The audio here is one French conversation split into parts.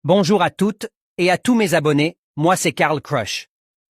Bonjour à toutes et à tous mes abonnés, moi c'est Karl Crush.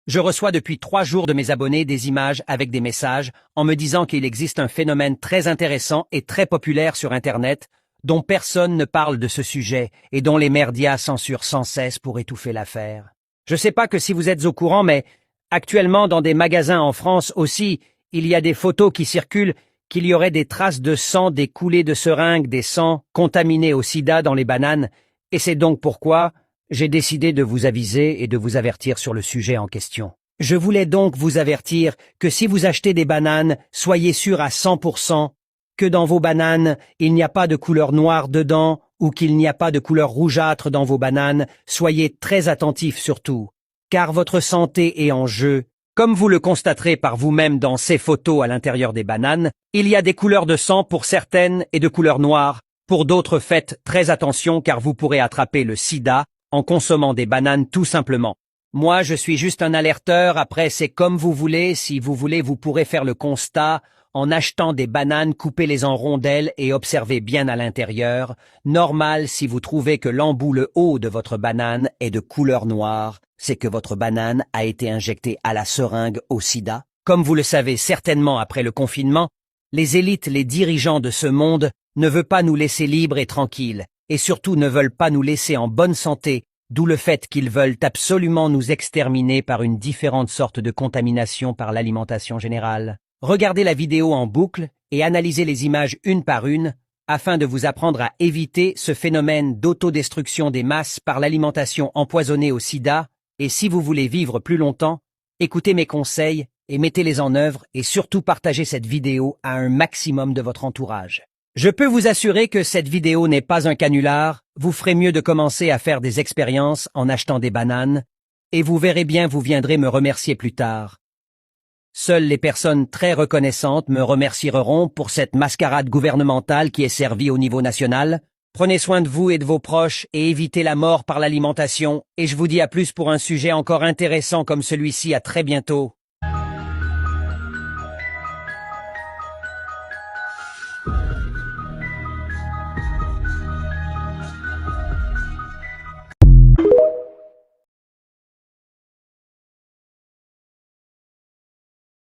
Je reçois depuis 3 jours de mes abonnés des images avec des messages en me disant qu'il existe un phénomène très intéressant et très populaire sur Internet dont personne ne parle de ce sujet et dont les médias censurent sans cesse pour étouffer l'affaire. Je sais pas que si vous êtes au courant, mais actuellement dans des magasins en France aussi, il y a des photos qui circulent qu'il y aurait des traces de sang, des coulées de seringues, des sangs contaminés au sida dans les bananes, et c'est donc pourquoi j'ai décidé de vous aviser et de vous avertir sur le sujet en question. Je voulais donc vous avertir que si vous achetez des bananes, soyez sûr à 100% que dans vos bananes, il n'y a pas de couleur noire dedans ou qu'il n'y a pas de couleur rougeâtre dans vos bananes. Soyez très attentifs surtout, car votre santé est en jeu. Comme vous le constaterez par vous-même dans ces photos à l'intérieur des bananes, il y a des couleurs de sang pour certaines et de couleur noire. Pour d'autres, faites très attention car vous pourrez attraper le sida en consommant des bananes tout simplement. Moi, je suis juste un alerteur, après c'est comme vous voulez, si vous voulez vous pourrez faire le constat en achetant des bananes, coupez-les en rondelles et observez bien à l'intérieur. Normal, si vous trouvez que l'embout, le haut de votre banane est de couleur noire, c'est que votre banane a été injectée à la seringue au sida. Comme vous le savez certainement après le confinement, les élites, les dirigeants de ce monde ne veulent pas nous laisser libres et tranquilles, et surtout ne veulent pas nous laisser en bonne santé, d'où le fait qu'ils veulent absolument nous exterminer par une différente sorte de contamination par l'alimentation générale. Regardez la vidéo en boucle et analysez les images une par une, afin de vous apprendre à éviter ce phénomène d'autodestruction des masses par l'alimentation empoisonnée au sida, et si vous voulez vivre plus longtemps, écoutez mes conseils et mettez-les en œuvre et surtout partagez cette vidéo à un maximum de votre entourage. Je peux vous assurer que cette vidéo n'est pas un canular, vous ferez mieux de commencer à faire des expériences en achetant des bananes, et vous verrez bien vous viendrez me remercier plus tard. Seules les personnes très reconnaissantes me remercieront pour cette mascarade gouvernementale qui est servie au niveau national. Prenez soin de vous et de vos proches et évitez la mort par l'alimentation, et je vous dis à plus pour un sujet encore intéressant comme celui-ci. À très bientôt.